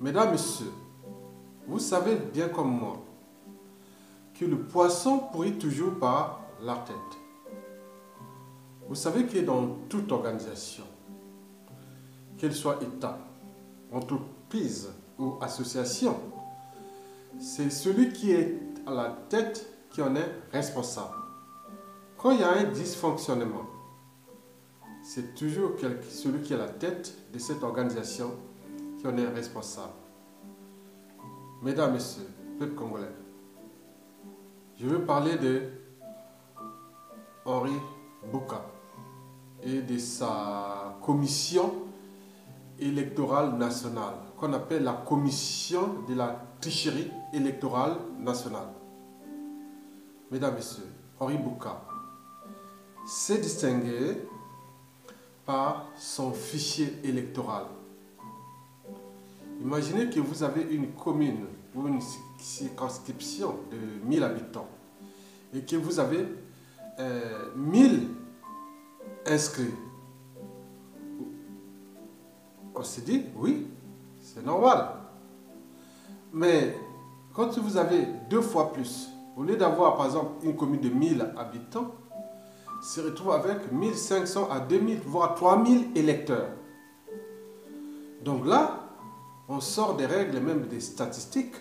Mesdames, Messieurs, vous savez bien comme moi que le poisson pourrit toujours par la tête. Vous savez que dans toute organisation, qu'elle soit État, entreprise ou association, c'est celui qui est à la tête qui en est responsable. Quand il y a un dysfonctionnement, c'est toujours celui qui est à la tête de cette organisation qui en est responsable. Mesdames, Messieurs, peuple congolais, je veux parler de Henri Bouka et de sa commission électorale nationale, qu'on appelle la commission de la tricherie électorale nationale. Mesdames, Messieurs, Henri Bouka s'est distingué par son fichier électoral. Imaginez que vous avez une commune ou une circonscription de 1000 habitants et que vous avez 1000 inscrits. On se dit, oui, c'est normal. Mais quand vous avez 2 fois plus, au lieu d'avoir par exemple une commune de 1000 habitants, se retrouve avec 1500 à 2000, voire 3000 électeurs. Donc là, on sort des règles, même des statistiques.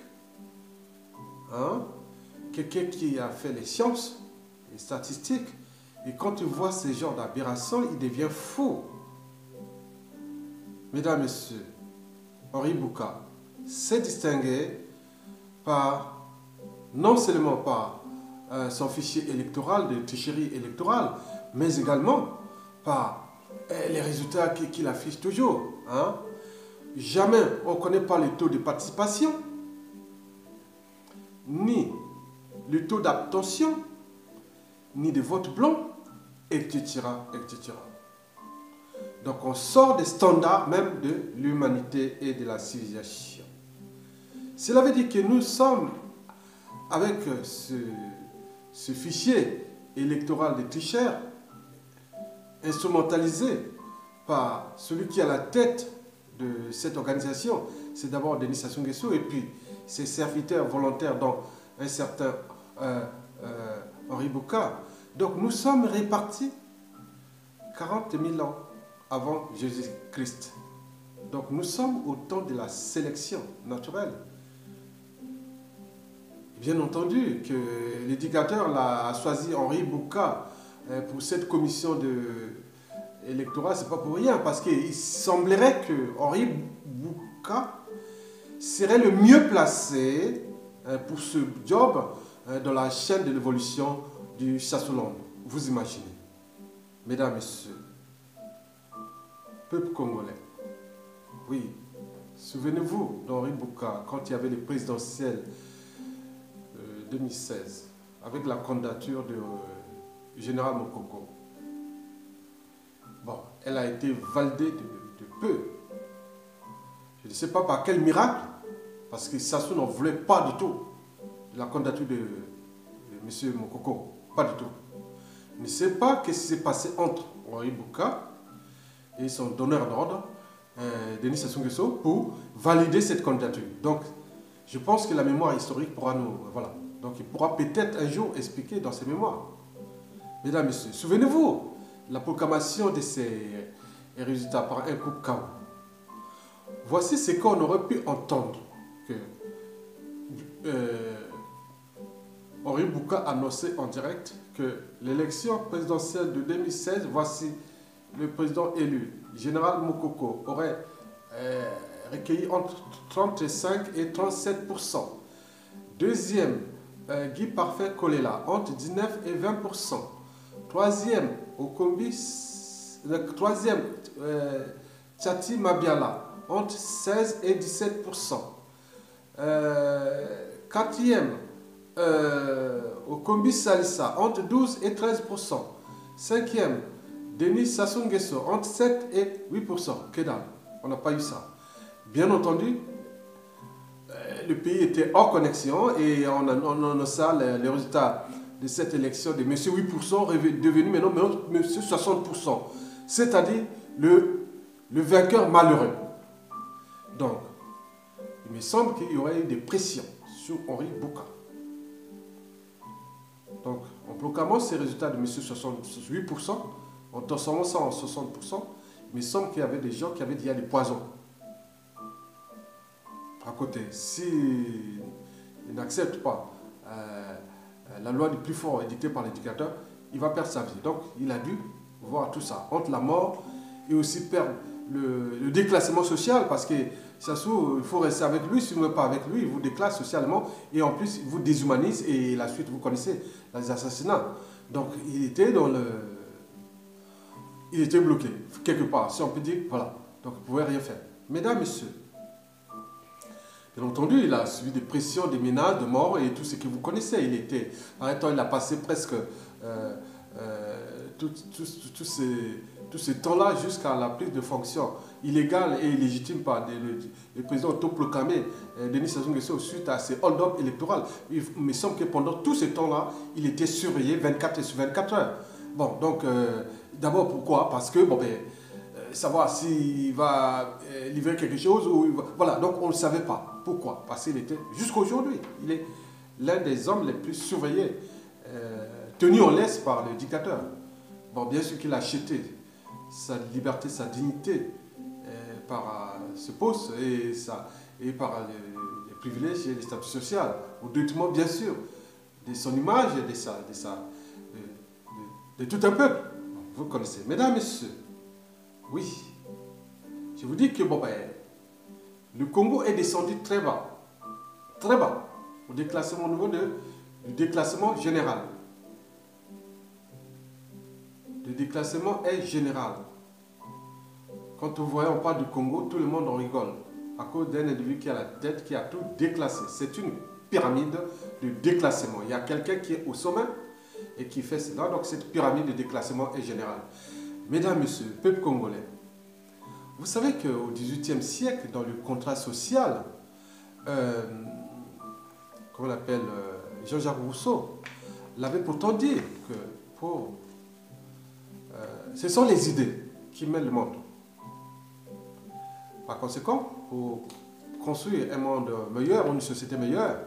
Quelqu'un qui a fait les sciences, les statistiques, et quand il voit ce genre d'aberration, il devient fou. Mesdames, Messieurs, Henri Bouka s'est distingué par, non seulement par son fichier électoral de tricherie électorale, mais également par les résultats qu'il affiche toujours. Jamais on ne connaît pas le taux de participation, ni le taux d'abstention, ni de vote blanc, etc., etc. Donc on sort des standards même de l'humanité et de la civilisation. Cela veut dire que nous sommes, avec ce fichier électoral des tricheurs, instrumentalisé par celui qui est à la tête de cette organisation, c'est d'abord Denis Sassou Nguesso et puis ses serviteurs volontaires, dont un certain Henri Bouka. Donc nous sommes répartis 40 000 ans avant Jésus-Christ. Donc nous sommes au temps de la sélection naturelle. Bien entendu que l'éducateur a choisi Henri Bouka pour cette commission électorale, c'est pas pour rien, parce qu'il semblerait que Henri Bouka serait le mieux placé pour ce job dans la chaîne de l'évolution du Sassoland. Vous imaginez. Mesdames, Messieurs, peuple congolais, oui, souvenez-vous d'Henri Bouka quand il y avait les présidentielles 2016 avec la candidature de Général Mokoko. Bon, elle a été validée de peu. Je ne sais pas par quel miracle, parce que Sassou n'en voulait pas du tout la candidature de M. Mokoko. Pas du tout. Je ne sais pas ce qui s'est passé entre Henri Bouka et son donneur d'ordre, Denis Sassou Nguesso, pour valider cette candidature. Donc, je pense que la mémoire historique pourra nous... Voilà. Donc, il pourra peut-être un jour expliquer dans ses mémoires. Mesdames, Messieurs, souvenez-vous, la proclamation de ces résultats par un coup KO. Voici ce qu'on aurait pu entendre que Henri Bouka annonçait en direct que l'élection présidentielle de 2016, voici le président élu, Général Mokoko, aurait recueilli entre 35 et 37%. Deuxième, Guy Parfait Kolela, entre 19 et 20%. Troisième, Tchati Mabiala, entre 16 et 17%. Quatrième, Okombi Salissa, entre 12 et 13%. Cinquième, Denis Sassou Nguesso, entre 7 et 8%. Que dalle, on n'a pas eu ça. Bien entendu, le pays était hors connexion et on annonça les résultats de cette élection de M. 8% devenu maintenant M. 60%. C'est-à-dire le vainqueur malheureux. Donc, il me semble qu'il y aurait eu des pressions sur Henri Bouka. Donc, en proclamant ces résultats de M. 68%, en transformant ça en 60%, il me semble qu'il y avait des gens qui avaient dit qu'il y a des poisons à côté. S'ils n'acceptent pas la loi du plus fort édictée par l'éducateur, il va perdre sa vie. Donc, il a dû voir tout ça, entre la mort et aussi perdre le déclassement social, parce que ça se trouve, il faut rester avec lui. Si vous n'êtes pas avec lui, il vous déclasse socialement et en plus, il vous déshumanise et la suite, vous connaissez, les assassinats. Donc, il était dans le... Il était bloqué, quelque part, si on peut dire, voilà. Donc, il ne pouvait rien faire. Mesdames, Messieurs, bien entendu, il a subi des pressions, des menaces de mort et tout ce que vous connaissez. Il était, il a passé presque tous ces temps-là jusqu'à la prise de fonction illégale et illégitime par le président autoproclamé Denis Sassou Nguesso suite à ses hold-up électoraux. Il me semble que pendant tout ce temps-là, il était surveillé 24 sur 24 heures. Bon, donc, d'abord, pourquoi? Parce que, bon, savoir s'il va livrer quelque chose ou... Voilà, donc on ne savait pas. Pourquoi? Parce qu'il était, jusqu'à aujourd'hui, il est l'un des hommes les plus surveillés, tenu en laisse par le dictateur. Bon, bien sûr qu'il a acheté sa liberté, sa dignité par ce poste et par les privilèges et les statuts sociaux, au détriment, bien sûr, de son image et de tout un peuple. Vous connaissez. Mesdames, Messieurs, oui, je vous dis que bon, le Congo est descendu très bas, au déclassement, au niveau du déclassement général. Le déclassement est général. Quand vous voyez, on parle du Congo, tout le monde en rigole, à cause d'un individu qui a la tête, qui a tout déclassé. C'est une pyramide de déclassement. Il y a quelqu'un qui est au sommet et qui fait cela, donc cette pyramide de déclassement est générale. Mesdames, Messieurs, peuple congolais, vous savez qu'au XVIIIe siècle, dans le contrat social, comment on l'appelle, Jean-Jacques Rousseau l'avait pourtant dit que ce sont les idées qui mènent le monde. Par conséquent, pour construire un monde meilleur, une société meilleure,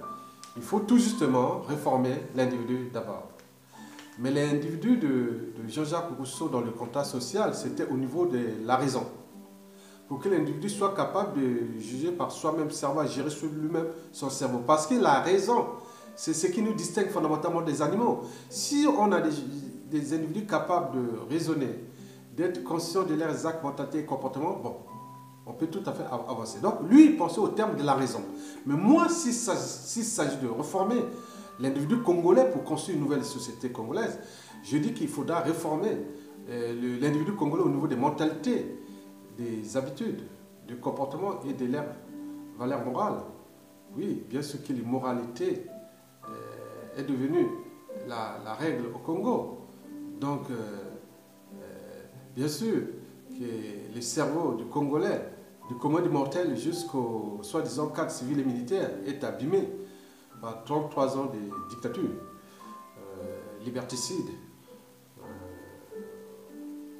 il faut tout justement réformer l'individu d'abord. Mais l'individu de Jean-Jacques Rousseau dans le contrat social, c'était au niveau de la raison. Pour que l'individu soit capable de juger par soi-même, savoir gérer sur lui-même son cerveau. Parce que la raison, c'est ce qui nous distingue fondamentalement des animaux. Si on a des individus capables de raisonner, d'être conscients de leurs actes, mentalités et comportements, bon, on peut tout à fait avancer. Donc, lui, il pensait au terme de la raison. Mais moi, s'il s'agit de reformer l'individu congolais pour construire une nouvelle société congolaise, je dis qu'il faudra réformer l'individu congolais au niveau des mentalités, des habitudes, du comportement et de leurs valeurs morales. Oui, bien sûr que l'immoralité est devenue la règle au Congo. Donc, bien sûr que le cerveau du Congolais, du commun des mortels jusqu'au soi-disant cadre civil et militaire, est abîmé par 33 ans de dictature, liberticide,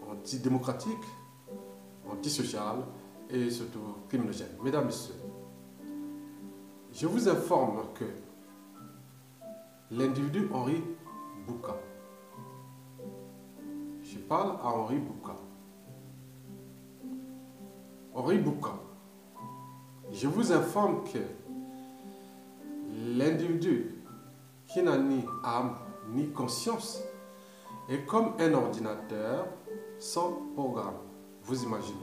antidémocratique, antisocial et surtout criminogène. Mesdames, Messieurs, je vous informe que l'individu Henri Bouka, je parle à Henri Bouka. Henri Bouka, je vous informe que l'individu qui n'a ni âme ni conscience est comme un ordinateur sans programme. Vous imaginez.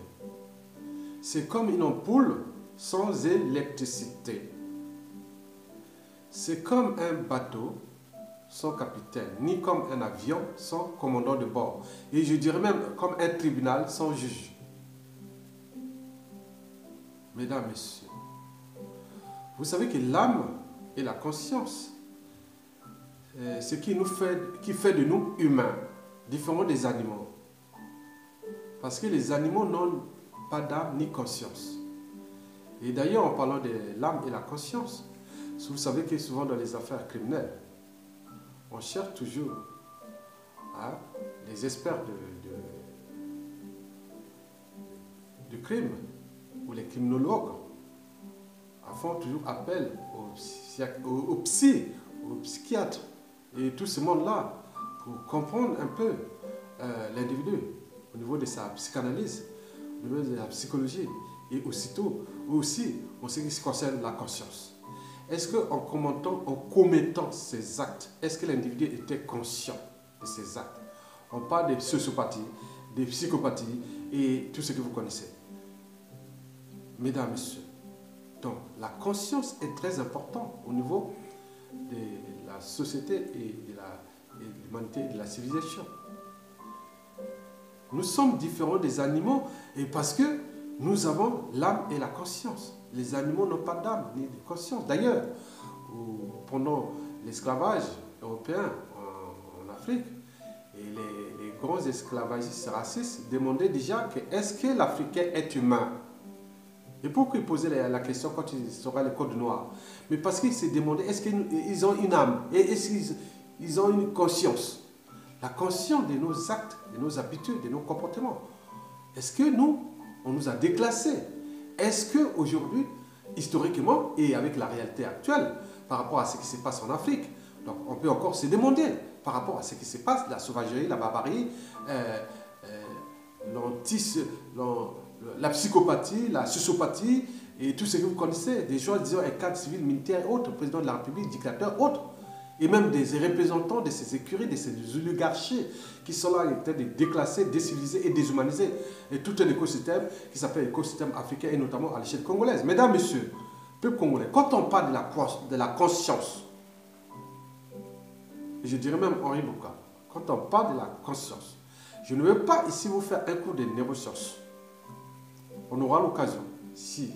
C'est comme une ampoule sans électricité. C'est comme un bateau sans capitaine, ni comme un avion sans commandant de bord. Et je dirais même comme un tribunal sans juge. Mesdames, Messieurs, vous savez que l'âme et la conscience, c'est qui fait de nous humains, différents des animaux. Parce que les animaux n'ont pas d'âme ni conscience. Et d'ailleurs, en parlant de l'âme et la conscience, vous savez que souvent dans les affaires criminelles, on cherche toujours les experts de crime ou les criminologues font toujours appel aux psychiatres et tout ce monde-là pour comprendre un peu l'individu au niveau de sa psychanalyse, au niveau de la psychologie et aussitôt aussi en ce qui concerne la conscience. Est-ce qu'en commettant ces actes, est-ce que l'individu était conscient de ces actes? On parle de sociopathie, de psychopathie et tout ce que vous connaissez. Mesdames, Messieurs, donc la conscience est très importante au niveau de la société et de l'humanité et de la civilisation. Nous sommes différents des animaux et parce que nous avons l'âme et la conscience. Les animaux n'ont pas d'âme ni de conscience. D'ailleurs, pendant l'esclavage européen en Afrique, et les grands esclavagistes racistes demandaient déjà que est-ce que l'Africain est humain? Et pourquoi ils posaient la question quand ils sauraient le code noir? Mais parce qu'ils se demandaient est-ce qu'ils ont une âme et est-ce qu'ils ont une conscience? La conscience de nos actes, de nos habitudes, de nos comportements. Est-ce que nous, on nous a déclassés? Est-ce qu'aujourd'hui, historiquement et avec la réalité actuelle, par rapport à ce qui se passe en Afrique, donc on peut encore se demander par rapport à ce qui se passe, la sauvagerie, la barbarie, la psychopathie, la sociopathie et tout ce que vous connaissez, des gens, disons, un cadre civil, militaire, autres, président de la République, dictateur, autres, et même des représentants de ces écuries, de ces oligarchies qui sont là, étaient déclassés, décivilisés et déshumanisés. Et tout un écosystème qui s'appelle l'écosystème africain et notamment à l'échelle congolaise. Mesdames, Messieurs, peuple congolais, quand on parle de la conscience, je dirais même Henri Bouka, quand on parle de la conscience, je ne veux pas ici vous faire un cours de neurosciences. On aura l'occasion, si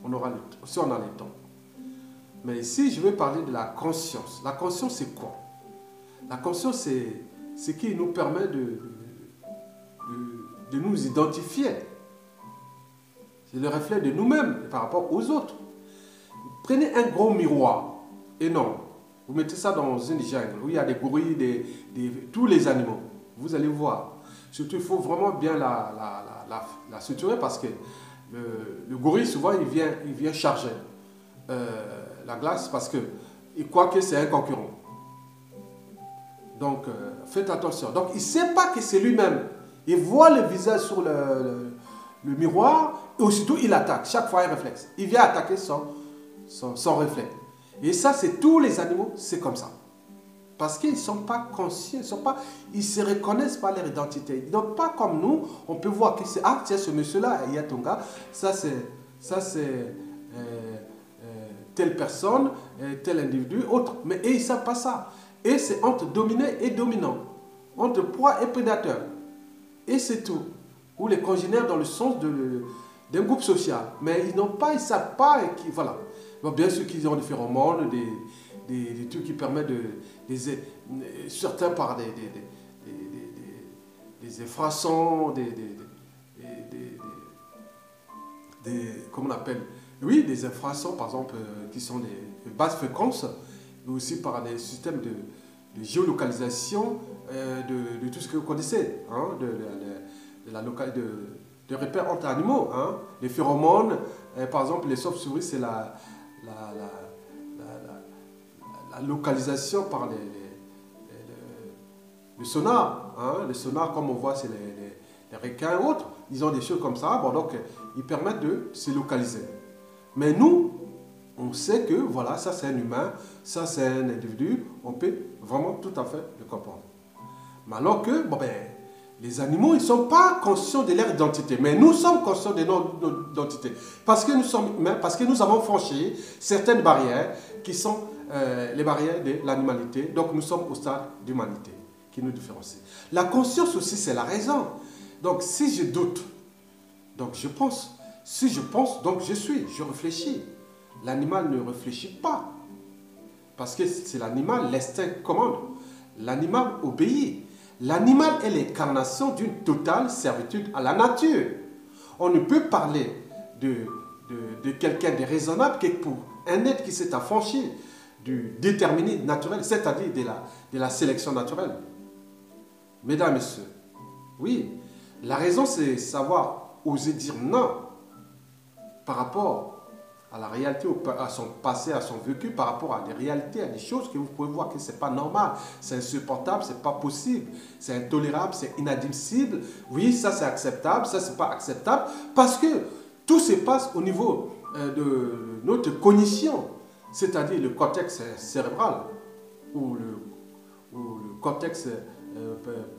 on a le temps. Mais ici, je vais parler de la conscience. La conscience, c'est quoi? La conscience, c'est ce qui nous permet de nous identifier. C'est le reflet de nous-mêmes par rapport aux autres. Prenez un gros miroir énorme. Vous mettez ça dans une jungle où il y a des gorilles, tous les animaux. Vous allez voir. Surtout, il faut vraiment bien la structurer parce que le gorille, souvent, il vient charger la glace parce qu'il croit que c'est un concurrent. Donc, faites attention. Donc, il ne sait pas que c'est lui-même. Il voit le visage sur le miroir et aussitôt, il attaque. Chaque fois, un réflexe. Il vient attaquer son réflexe. Et ça, c'est tous les animaux, c'est comme ça. Parce qu'ils ne sont pas conscients, ils ne se reconnaissent pas leur identité. Donc, pas comme nous, on peut voir que c'est, ah, tiens, ce monsieur-là, il y a ton gars, ça c'est telle personne, tel individu, autre. Mais ils ne savent pas ça. Et c'est entre dominé et dominant, entre proie et prédateur. Et c'est tout. Ou les congénères dans le sens d'un groupe social. Mais ils ne savent pas, voilà. Bon, bien sûr qu'ils ont des phéromones, des trucs qui permettent certains par des infrasons, comment on appelle? Oui, des infrasons, par exemple, qui sont des basses fréquences, mais aussi par des systèmes de géolocalisation de tout ce que vous connaissez, hein, de repères entre animaux, hein, les phéromones, par exemple, les chauves-souris, c'est la localisation par le sonar. Hein, le sonar, comme on voit, c'est les requins et autres. Ils ont des choses comme ça. Bon, donc, ils permettent de se localiser. Mais nous, on sait que, voilà, ça c'est un humain, ça c'est un individu. On peut vraiment tout à fait le comprendre. Mais alors que, bon, ben, les animaux, ils ne sont pas conscients de leur identité. Mais nous sommes conscients de notre identité. Parce que nous sommes humains, parce que nous avons franchi certaines barrières qui sont les barrières de l'animalité. Donc nous sommes au stade d'humanité qui nous différencie. La conscience aussi, c'est la raison. Donc si je doute, donc je pense. Si je pense, donc je réfléchis. L'animal ne réfléchit pas. Parce que c'est l'animal, l'instinct commande. L'animal obéit. L'animal est l'incarnation d'une totale servitude à la nature. On ne peut parler de quelqu'un de raisonnable que pour un être qui s'est affranchi du déterminisme naturel, c'est-à-dire de la sélection naturelle. Mesdames, Messieurs, oui, la raison c'est savoir oser dire non par rapport à la réalité, à son passé, à son vécu, par rapport à des réalités, à des choses que vous pouvez voir que ce n'est pas normal, c'est insupportable, ce n'est pas possible, c'est intolérable, c'est inadmissible. Oui, ça c'est acceptable, ça c'est pas acceptable, parce que tout se passe au niveau de notre cognition, c'est-à-dire le cortex cérébral ou le cortex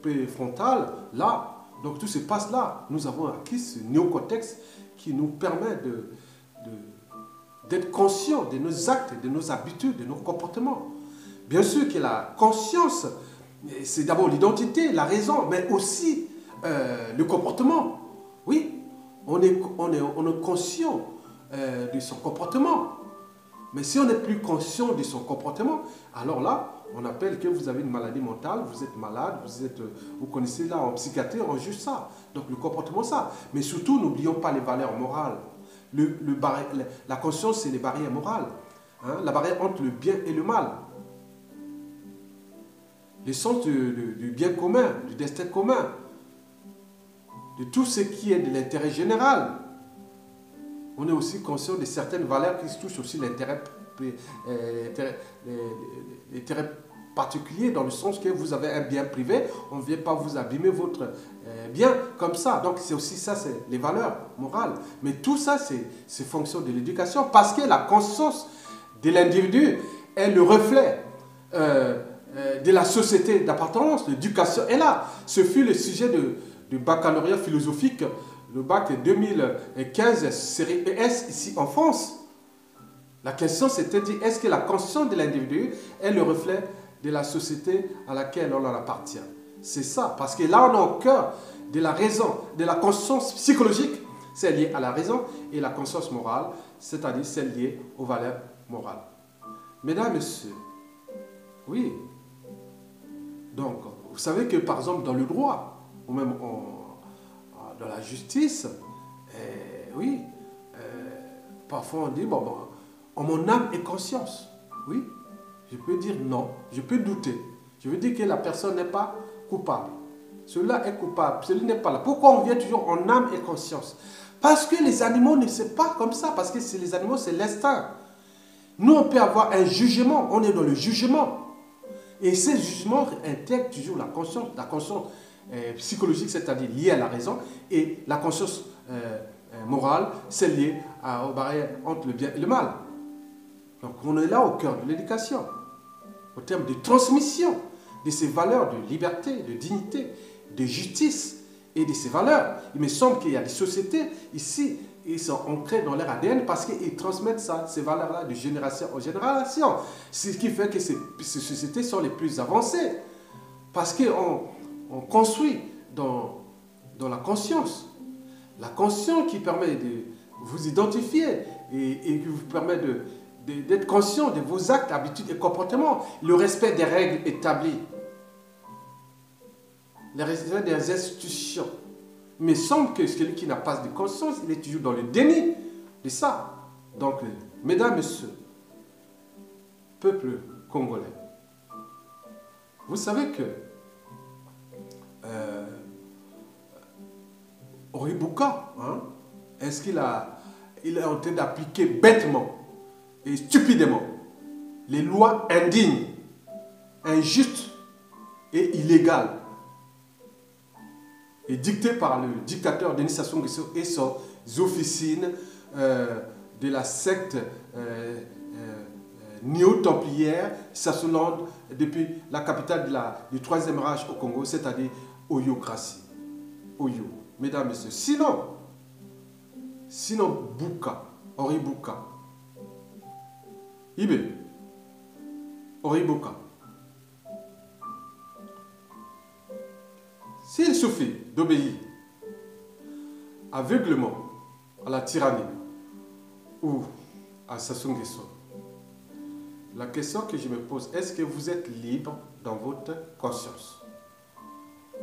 préfrontal, là. Donc tout se passe là. Nous avons acquis ce néocortex qui nous permet d'être conscients de nos actes, de nos habitudes, de nos comportements. Bien sûr que la conscience, c'est d'abord l'identité, la raison, mais aussi le comportement. Oui, on est conscient de son comportement. Mais si on n'est plus conscient de son comportement, alors là, on appelle que vous avez une maladie mentale, vous êtes malade, vous connaissez là en psychiatrie, on juge ça. Donc le comportement, ça. Mais surtout, n'oublions pas les valeurs morales. La conscience, c'est les barrières morales. Hein? La barrière entre le bien et le mal. Le sens du bien commun, du destin commun, de tout ce qui est de l'intérêt général. On est aussi conscient de certaines valeurs qui touchent aussi l'intérêt particulier, dans le sens que vous avez un bien privé, on ne vient pas vous abîmer votre bien comme ça. Donc c'est aussi ça, c'est les valeurs morales. Mais tout ça, c'est fonction de l'éducation, parce que la conscience de l'individu est le reflet de la société d'appartenance. L'éducation est là. Ce fut le sujet du baccalauréat philosophique, le bac 2015, série ES, ici en France. La question c'était dit, est-ce que la conscience de l'individu est le reflet de la société à laquelle on en appartient? C'est ça, parce que là on est au cœur de la raison, de la conscience psychologique, c'est lié à la raison, et la conscience morale, c'est-à-dire celle liée aux valeurs morales. Mesdames, Messieurs, oui, donc vous savez que par exemple dans le droit, ou même dans la justice, oui, parfois on dit, bon, en mon âme et conscience, oui, je peux dire non, je peux douter. Je veux dire que la personne n'est pas coupable. Celui-là est coupable, celui n'est pas là. Pourquoi on vient toujours en âme et conscience? Parce que les animaux ne sont pas comme ça, parce que les animaux, c'est l'instinct. Nous, on peut avoir un jugement, on est dans le jugement. Et ce jugement intègre toujours la conscience psychologique, c'est-à-dire liée à la raison, et la conscience morale, c'est lié aux barrières entre le bien et le mal. Donc on est là au cœur de l'éducation, au terme de transmission de ces valeurs de liberté, de dignité, de justice et de ces valeurs. Il me semble qu'il y a des sociétés ici, ils sont ancrés dans leur ADN parce qu'ils transmettent ça, ces valeurs-là de génération en génération. Ce qui fait que ces sociétés sont les plus avancées. Parce qu'on construit dans la conscience. La conscience qui permet de vous identifier et qui vous permet d'être conscient de vos actes, habitudes et comportements. Le respect des règles établies. Le respect des institutions. Mais il semble que celui qui n'a pas de conscience, il est toujours dans le déni de ça. Donc, mesdames, messieurs, peuple congolais, vous savez que Oribuka, hein, est-ce qu'il est en train d'appliquer bêtement et stupidement les lois indignes, injustes et illégales et dictées par le dictateur Denis Sassou Nguesso et ses officines de la secte néo-templière Sassouland depuis la capitale du Troisième Reich au Congo, c'est-à-dire Oyokratie. Oyo. Mesdames et messieurs, sinon Buka, Oribuka, Ibe, Oribuka, s'il suffit d'obéir aveuglement à la tyrannie ou à Sassou Nguesso, la question que je me pose, est-ce que vous êtes libre dans votre conscience,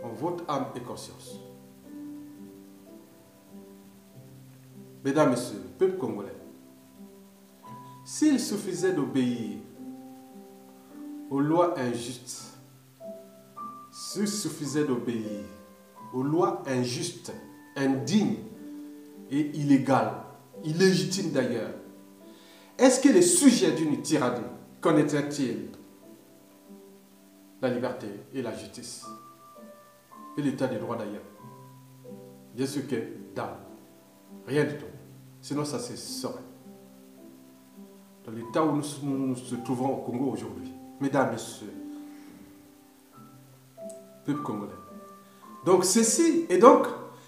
en votre âme et conscience? Mesdames, Messieurs, peuple congolais, s'il suffisait d'obéir aux lois injustes, s'il suffisait d'obéir aux lois injustes, indignes et illégales, illégitimes d'ailleurs, est-ce que les sujets d'une tyrannie connaîtraient-ils la liberté et la justice et l'état des droits d'ailleurs? Bien sûr que dalle, rien du tout. Sinon ça se saurait. Dans l'état où nous nous trouvons au Congo aujourd'hui, mesdames, messieurs, peuple congolais. Donc ceci est donc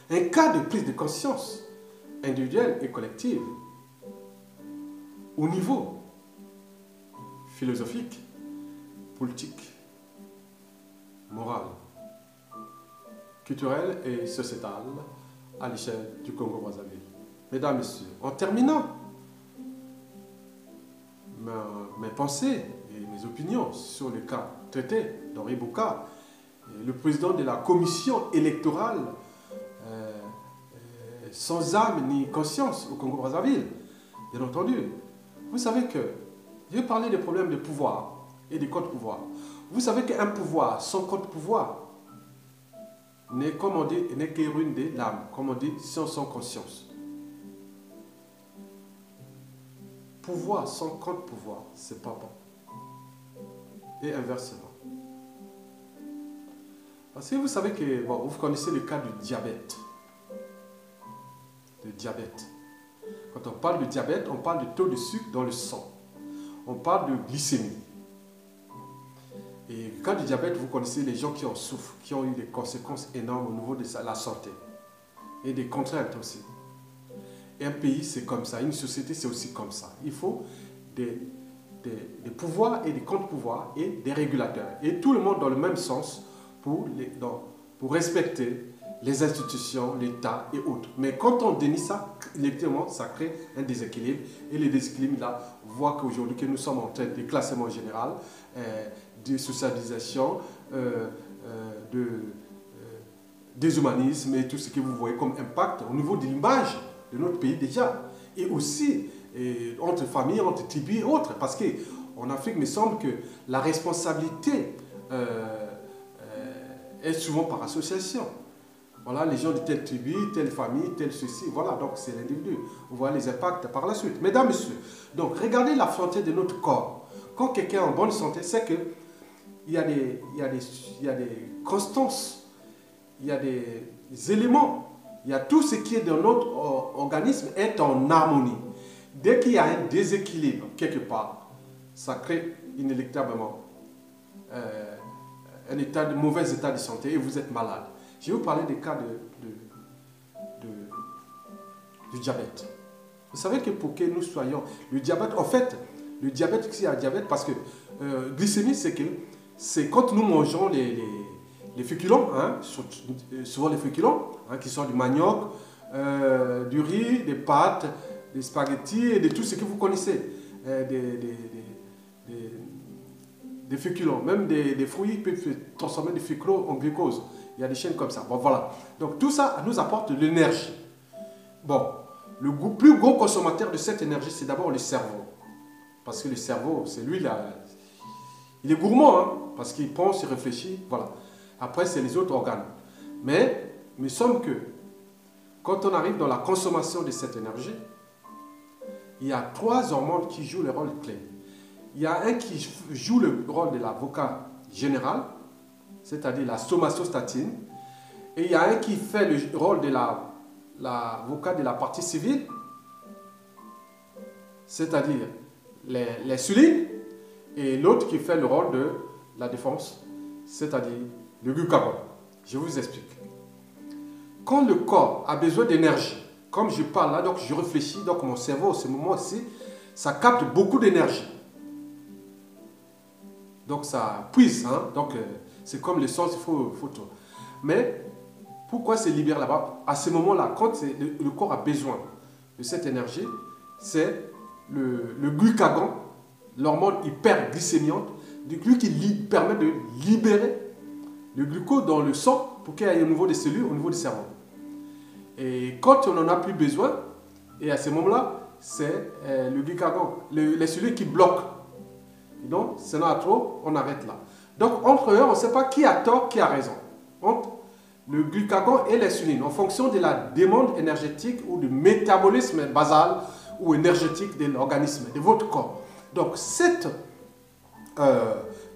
un cas de prise de conscience individuelle et collective au niveau philosophique, politique, moral, culturel et sociétal à l'échelle du Congo-Brazzaville. Mesdames, Messieurs, en terminant mes pensées et mes opinions sur le cas traité d'Henri Bouka, le président de la commission électorale sans âme ni conscience au Congo-Brazzaville, bien entendu. Vous savez que, je vais parler des problèmes de pouvoir et des contre-pouvoirs. Vous savez qu'un pouvoir sans contre-pouvoir n'est, comme on dit, n'est que ruine de l'âme, comme on dit, sans conscience. Pouvoir sans contre-pouvoir, c'est pas bon. Et inversement. Parce que vous savez que, bon, vous connaissez le cas du diabète. Le diabète. Quand on parle de diabète, on parle du taux de sucre dans le sang. On parle de glycémie. Et le cas du diabète, vous connaissez les gens qui en souffrent, qui ont eu des conséquences énormes au niveau de la santé. Et des contraintes aussi. Et un pays, c'est comme ça. Une société, c'est aussi comme ça. Il faut des pouvoirs et des contre-pouvoirs et des régulateurs. Et tout le monde dans le même sens pour respecter les institutions, l'État et autres. Mais quand on dénie ça, effectivement, ça crée un déséquilibre. Et le déséquilibre, là, voit qu'aujourd'hui, que nous sommes en train de classement général, de socialisation, déshumanisme et tout ce que vous voyez comme impact au niveau de l'image de notre pays déjà. Et aussi, entre familles, entre tribus et autres. Parce qu'en Afrique, il me semble que la responsabilité est souvent par association. Voilà, les gens de telle tribu, telle famille, telle ceci, voilà, donc c'est l'individu. Vous voyez les impacts par la suite. Mesdames, Messieurs, donc regardez la santé de notre corps. Quand quelqu'un est en bonne santé, c'est qu'il y a des constances, il y a des éléments, il y a tout ce qui est dans notre organisme est en harmonie. Dès qu'il y a un déséquilibre quelque part, ça crée inéluctablement un mauvais état de santé et vous êtes malade. Je vais vous parler des cas du diabète. Vous savez que pour que nous soyons... Le diabète, en fait, le diabète, s'il y a un diabète, parce que glycémie, c'est quand nous mangeons les féculents, hein, souvent les féculents, hein, qui sont du manioc, du riz, des pâtes, des spaghettis et de tout ce que vous connaissez. Des féculents, même des fruits peuvent se transformer des féculents en glucose. Il y a des chaînes comme ça. Bon, voilà. Donc, tout ça nous apporte de l'énergie. Bon, le plus gros consommateur de cette énergie, c'est d'abord le cerveau. Parce que le cerveau, c'est lui, là, il est gourmand, hein, parce qu'il pense, il réfléchit, voilà. Après, c'est les autres organes. Mais, il me semble que, quand on arrive dans la consommation de cette énergie, il y a 3 hormones qui jouent le rôle clé. Il y a un qui joue le rôle de l'avocat général, c'est-à-dire la somatostatine, et il y a un qui fait le rôle de l'avocat de la partie civile, c'est-à-dire l'insuline, et l'autre qui fait le rôle de la défense, c'est-à-dire le glucagon. Je vous explique. Quand le corps a besoin d'énergie, comme je parle là, donc je réfléchis, donc mon cerveau, à ce moment-ci, ça capte beaucoup d'énergie. Donc ça puise, hein? Donc c'est comme le sens, il faut tout. Mais pourquoi c'est libéré là-bas? À ce moment-là, quand le corps a besoin de cette énergie, c'est le glucagon, l'hormone hyperglycémiante, qui permet de libérer le glucose dans le sang pour qu'il y ait au niveau des cellules, au niveau du cerveau. Et quand on n'en a plus besoin, et à ce moment-là, c'est le glucagon, les cellules qui bloquent. Et donc, c'est là trop, on arrête là. Donc, entre eux, on ne sait pas qui a tort, qui a raison. Entre le glucagon et l'insuline, en fonction de la demande énergétique ou du métabolisme basal ou énergétique de l'organisme, de votre corps. Donc cette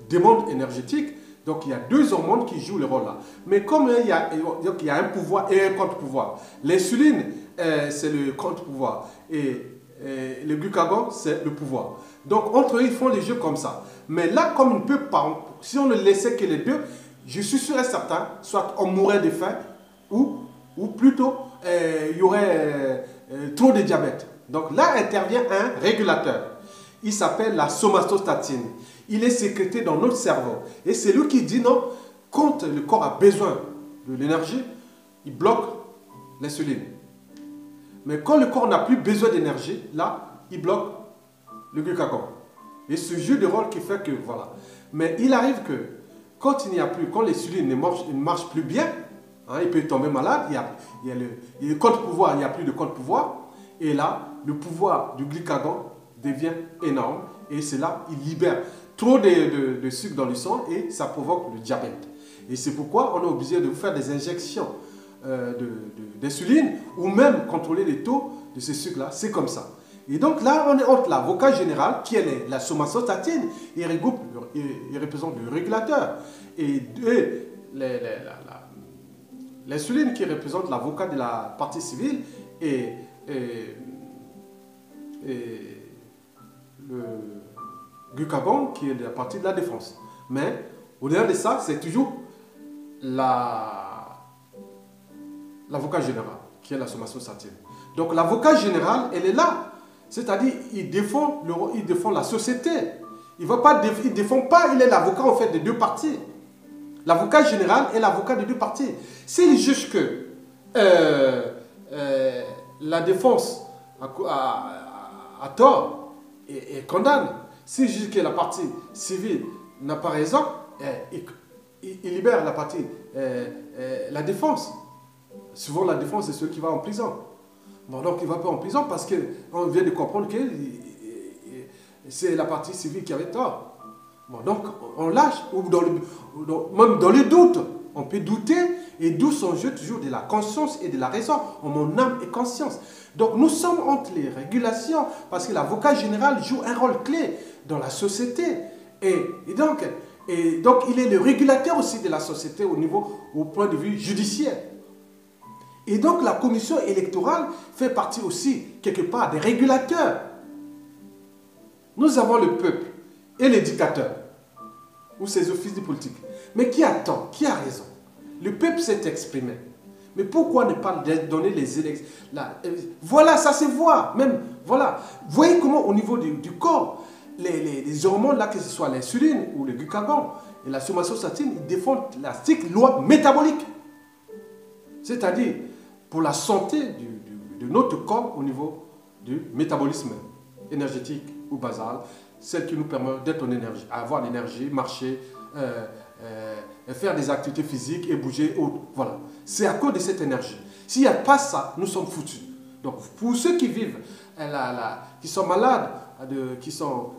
demande énergétique, donc il y a deux hormones qui jouent le rôle là. Mais comme il y a un pouvoir et un contre-pouvoir. L'insuline, c'est le contre-pouvoir. Et le glucagon, c'est le pouvoir. Donc entre eux, ils font les jeux comme ça. Mais là, comme on ne peut pas, si on ne laissait que les deux, je suis sûr et certain, soit on mourrait de faim, ou plutôt il y aurait trop de diabète. Donc là intervient un régulateur. Il s'appelle la somatostatine. Il est sécrété dans notre cerveau. Et c'est lui qui dit non, quand le corps a besoin de l'énergie, il bloque l'insuline. Mais quand le corps n'a plus besoin d'énergie, là, il bloque le glucagon. Et ce jeu de rôle qui fait que, voilà. Mais il arrive que, quand il n'y a plus, quand l'insuline ne marche plus bien, hein, il peut tomber malade, il y a le contre-pouvoir, il n'y a plus de contre-pouvoir. Et là, le pouvoir du glucagon devient énorme. Et c'est là, il libère trop de sucre dans le sang et ça provoque le diabète. Et c'est pourquoi on est obligé de vous faire des injections d'insuline ou même contrôler les taux de ce sucre-là. C'est comme ça. Et donc là, on est entre l'avocat général, qui est la somatostatine, et représente le régulateur. Et l'insuline qui représente l'avocat de la partie civile et le glucagon qui est la partie de la défense. Mais au-delà de ça, c'est toujours l'avocat général qui est la somatostatine. Donc l'avocat général, elle est là. C'est-à-dire, il défend la société. Il ne défend pas, il est l'avocat en fait des deux parties. L'avocat général est l'avocat des deux parties. S'il juge que la défense a tort et condamne, s'il juge que la partie civile n'a pas raison, il libère la partie, la défense. Souvent, la défense, c'est celui qui va en prison. Bon, donc il ne va pas en prison parce qu'on vient de comprendre que c'est la partie civile qui avait tort. Bon, donc on lâche, ou même dans le doute, on peut douter, et d'où son jeu toujours de la conscience et de la raison, en mon âme et conscience. Donc nous sommes entre les régulations, parce que l'avocat général joue un rôle clé dans la société. Et donc il est le régulateur aussi de la société au point de vue judiciaire. Et donc la commission électorale fait partie aussi, quelque part, des régulateurs. Nous avons le peuple et les dictateurs, ou ses officiers politiques. Mais qui a tort? Qui a raison? Le peuple s'est exprimé. Mais pourquoi ne pas donner les élections? Voilà, ça se voit. Même, voilà. Vous voyez comment au niveau du corps, les hormones, là, que ce soit l'insuline ou le glucagon et la somatostatine, ils défendent la stricte loi métabolique. C'est-à-dire, pour la santé de notre corps au niveau du métabolisme énergétique ou basal, celle qui nous permet d'être en énergie, avoir l'énergie, marcher, faire des activités physiques et bouger, autres. Voilà. C'est à cause de cette énergie. S'il n'y a pas ça, nous sommes foutus. Donc, pour ceux qui vivent, qui sont malades, qui sont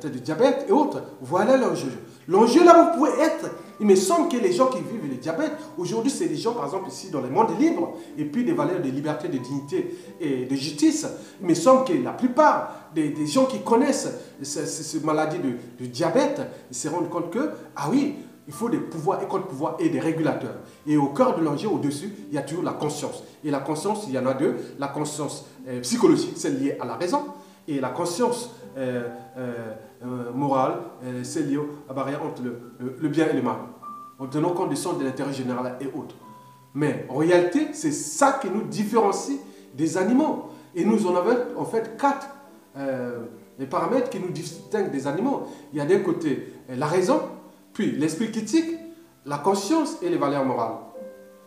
de diabète et autres, voilà l'enjeu. L'enjeu là, vous pouvez être. Il me semble que les gens qui vivent le diabète, aujourd'hui, c'est des gens, par exemple, ici, dans le monde libre, et puis des valeurs de liberté, de dignité et de justice. Il me semble que la plupart des gens qui connaissent cette maladie de diabète, ils se rendent compte que, ah oui, il faut des pouvoirs et contre-pouvoirs et des régulateurs. Et au cœur de l'enjeu, au-dessus, il y a toujours la conscience. Et la conscience, il y en a deux. La conscience psychologique, c'est lié à la raison. Et la conscience morale, c'est lié à la barrière entre le bien et le mal. En tenant compte des sens de l'intérêt général et autres. Mais en réalité, c'est ça qui nous différencie des animaux. Et nous en avons en fait 4 les paramètres qui nous distinguent des animaux. Il y a d'un côté la raison, puis l'esprit critique, la conscience et les valeurs morales.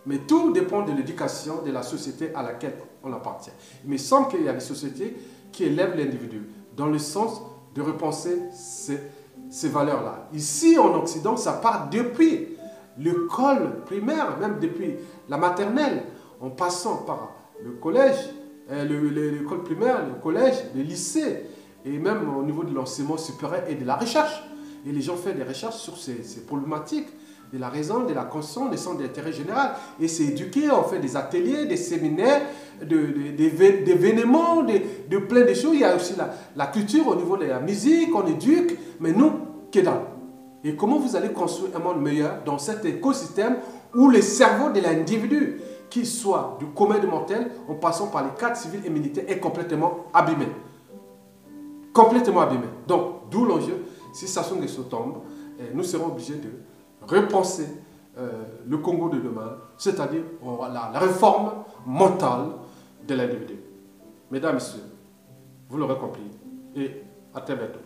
Mais tout dépend de l'éducation de la société à laquelle on appartient. Il me semble qu'il y a des sociétés qui élèvent l'individu dans le sens de repenser ces valeurs-là. Ici, en Occident, ça part depuis l'école primaire, même depuis la maternelle, en passant par le collège, l'école primaire, le collège, le lycée, et même au niveau de l'enseignement supérieur et de la recherche. Et les gens font des recherches sur ces problématiques de la raison, de la conscience, des centres d'intérêt général. Et c'est éduqué, on fait des ateliers, des séminaires, des événements, de plein de choses. Il y a aussi la culture au niveau de la musique, on éduque, mais nous, que dalle. Et comment vous allez construire un monde meilleur dans cet écosystème où le cerveau de l'individu, qu'il soit du commun des mortels, en passant par les cadres civils et militaires, est complètement abîmé. Complètement abîmé. Donc, d'où l'enjeu, si Sassou Nguesso tombe, nous serons obligés de repenser le Congo de demain, c'est-à-dire la réforme mentale de l'individu. Mesdames, Messieurs, vous l'aurez compris, et à très bientôt.